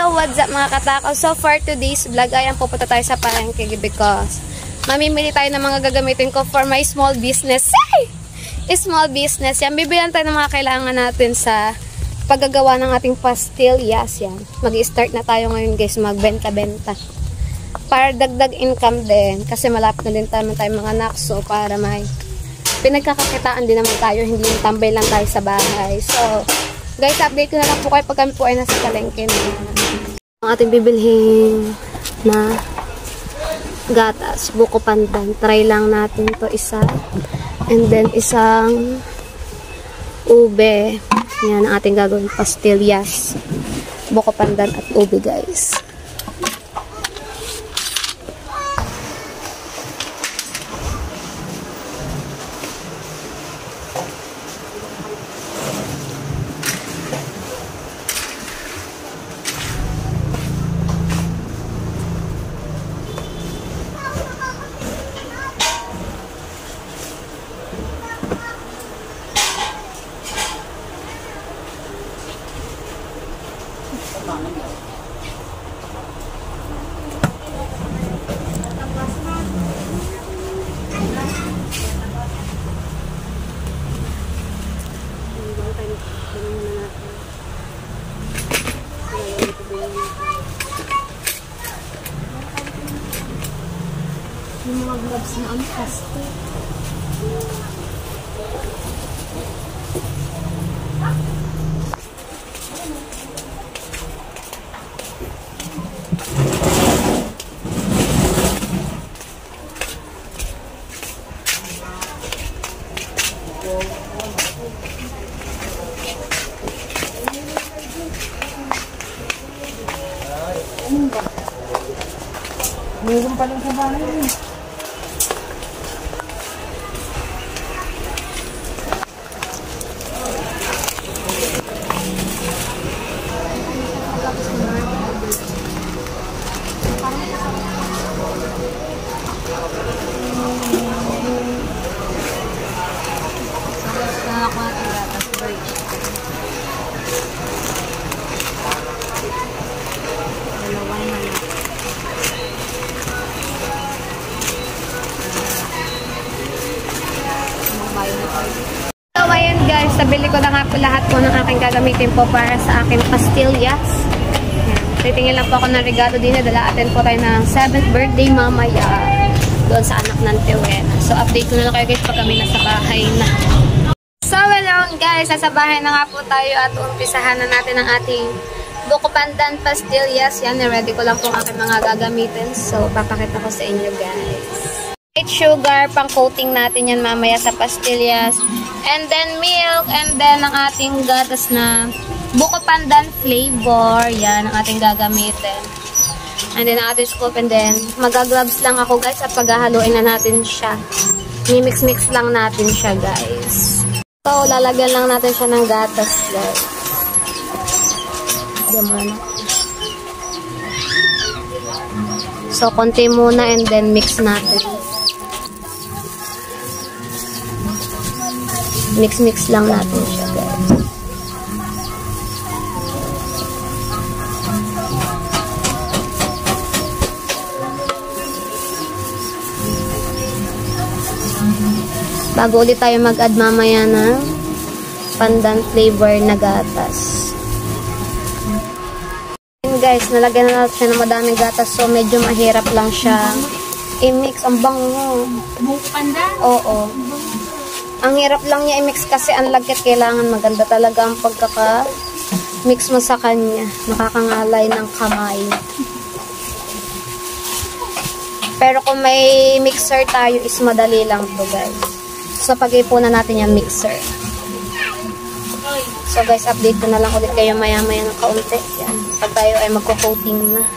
So, what's up mga katakaw? So, for today's vlog, ayan, pupunta tayo sa palengke because mamimili tayo ng mga gagamitin ko for my small business. Hey! Small business. Yan, bibilan tayo ng mga kailangan natin sa paggagawa ng ating pastillas. Yan. Mag-i-start na tayo ngayon guys, magbenta-benta. Para dagdag income din. Kasi malapit na din tayo mga anak. So, para may pinagkakakitaan din naman tayo. Hindi yung tambay lang tayo sa bahay. So, guys, update ko na lang po kayo pag kami po ay nasa palengke na. Ang ating bibilhin na gatas, buko pandan. Try lang natin to isa. And then, isang ube. Yan ang ating gagawin pastillas. Buko pandan at ube, guys. Yung mga gloves na ang plastic. Mayroon pa lang sa bahay eh. So, ayan guys, nabili ko na nga po lahat po ng aking gagamitin po para sa aking pastillas. Titingin lang po ako ng regalo din. Dala-atin po tayo ng 7th birthday mamaya doon sa anak ng Tiwena. So, update ko na lang kayo guys pag kami nasa bahay na. So, hello guys, nasa bahay na nga po tayo at umpisahan na natin ang ating buko pandan pastillas. Yan, ready ko lang po ang aking mga gagamitin. So, papakita ko sa inyo guys. White sugar, pang coating natin yan mamaya sa pastillas. And then milk, and then ang ating gatas na buko pandan flavor. Yan ang ating gagamitin. And then ang ating scoop, and then mag-gloves lang ako guys at paghahaluin na natin siya. Mimix-mix lang natin siya guys. So, lalagyan lang natin siya ng gatas guys. Diyan muna. So, konti muna and then mix natin. Mix-mix lang natin siya, guys. Bago ulit tayo mag-add mamaya ng pandan flavor na gatas. And guys, nalagyan na natin siya ng madaming gatas, so medyo mahirap lang siya i-mix. Ang bango. Buko pandan? Oo. Ang hirap lang niya i-mix kasi ang lagkit. Kailangan maganda talaga ang pagkaka-mix mo sa kanya. Nakakangalay ng kamay. Pero kung may mixer tayo is madali lang to guys. So pag-ipunan natin yung mixer. So guys, update ko na lang ulit kayo maya-maya ng kaunti. Yan. Pag tayo ay magko-coating na.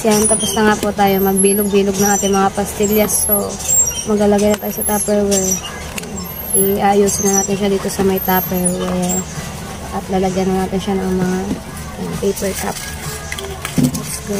yan. Tapos na nga po tayo magbilog-bilog ng ating mga pastillas. So, maglalagay na tayo sa Tupperware. Iayusin na natin siya dito sa may Tupperware. At lalagyan na natin siya ng mga paper cup. Let's go.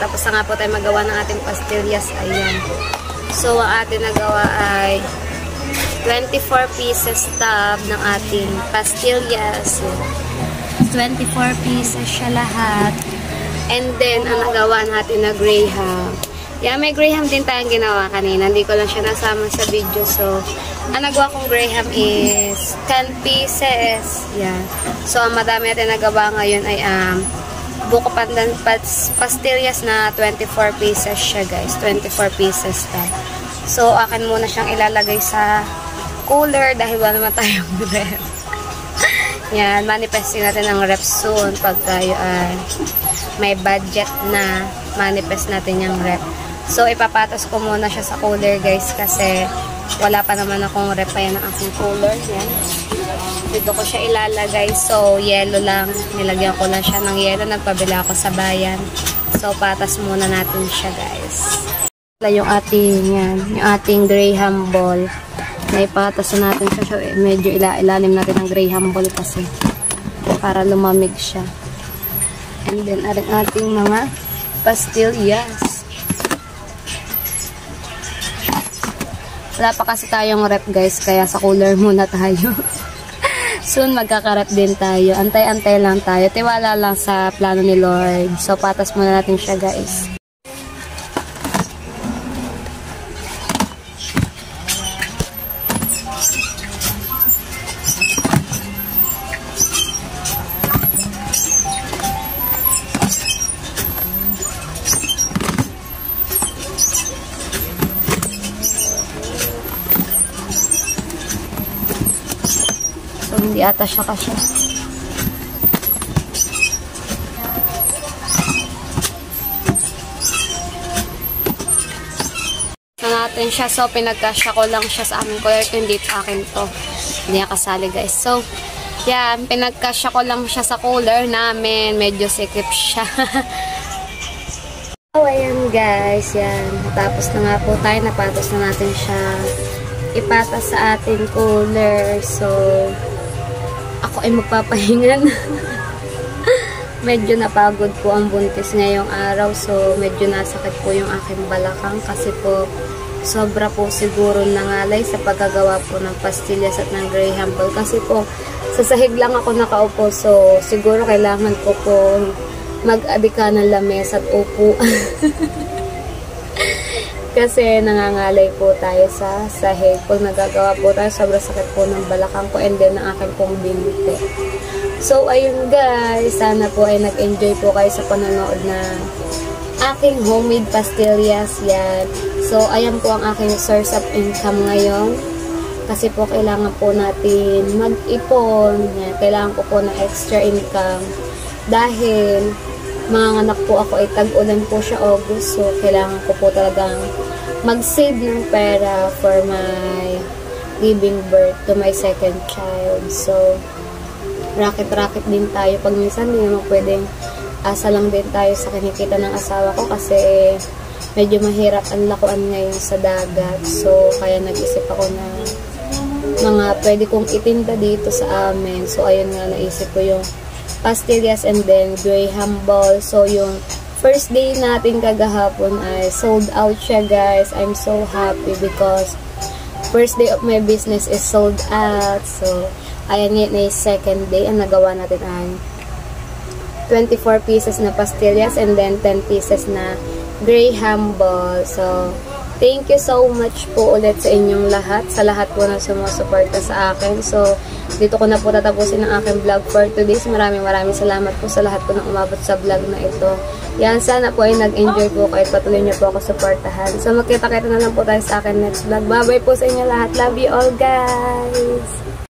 Tapos na nga po tayo magawa ng ating pastillas. Ayan. So, ang ating nagawa ay 24 pieces tab ng ating pastillas. 24 pieces siya lahat. And then, ang nagawa natin na graham. Yeah, may graham din tayong ginawa kanina. Hindi ko lang siya nasama sa video. So, ang nagawa kong graham is 10 pieces. Yeah. So, ang madami natin nagawa ngayon ay buko pandan pastillas na 24 pieces siya, guys. 24 pieces ta. So, akin muna siyang ilalagay sa cooler dahil wala naman tayong rep. Yan, manifesting natin ang rep soon pag tayo ay may budget na manifest natin yung rep. So, ipapatas ko muna siya sa cooler, guys, kasi wala pa naman akong rep. Ayan ang aking cooler. Yan. Dito ko siya ilalagay. So, yellow lang. Nilagyan ko lang siya ng yellow. Nagpabila ako sa bayan. So, patas muna natin siya, guys. Yung ating, yan, yung ating graham ball. Naipatas na natin siya. Medyo ilalim natin ang Graham ball kasi para lumamig siya. And then, ating mga pastillas. Wala pa kasi tayong rep guys, kaya sa cooler muna tayo. Soon magkaka-rep din tayo. Antay-antay lang tayo. Tiwala lang sa plano ni Lord. So, patas muna natin siya guys. Hindi ata siya kasya. Natin siya. So, pinagkasya ko lang siya sa amin cooler. Hindi akin to. Hindi niya kasali guys. So, yan. Pinagkasya ko lang siya sa cooler namin. Medyo sikip siya. So, ayan guys. Yan. Tapos na nga po tayo. Napatos na natin siya. Ipatas sa ating cooler. So, ako ay magpapahingan. Medyo napagod po ang buntis ngayong araw. So, medyo nasakit po yung aking balakang. Kasi po, sobra po siguro nangalay sa pagkagawa po ng pastillas at ng Graham ball. Kasi po, sa sahig lang ako nakaupo. So, siguro kailangan ko po mag-abika ng lamesa at upo. Kasi nangangalay po tayo sa sahig. Pag nagagawa po tayo, sobrang sakit po ng balakang ko and then ng aking pong binti. So, ayun guys. Sana po ay nag-enjoy po kayo sa panonood na aking homemade pastillas. Yan. So, ayan po ang aking source of income ngayon. Kasi po, kailangan po natin mag-ipon. Yan. Kailangan ko po ng extra income. Dahil mga anak po ako ay tag-ulan po siya August. So, kailangan ko po talagang mag-save ng pera for my giving birth to my second child. So, racket-racket din tayo. Pag minsan, hindi naman pwedeng asa lang din tayo sa kinikita ng asawa ko kasi medyo mahirap ang lakuan ngayon sa dagat. So, kaya nag-isip ako na mga pwede kong itinda dito sa amin. So, ayun nga, naisip ko yung pastillas and then Graham ball. So, yung first day natin kagahapon ay sold out siya guys. I'm so happy because first day of my business is sold out. So, ayan nga na yung second day. Ang nagawa natin ay 24 pieces na pastillas and then 10 pieces na Graham ball. So, thank you so much po ulit sa inyong lahat. Sa lahat po na sumusuporta sa akin. So, dito ko na po tatapusin ang aking vlog for today. Maraming salamat po sa lahat po na umabot sa vlog na ito. Yan, sana po ay nag-enjoy po kayo at patuloy niyo po ako supportahan. So, magkita-kita na lang po tayo sa akin next vlog. Bye-bye po sa inyo lahat. Love you all guys!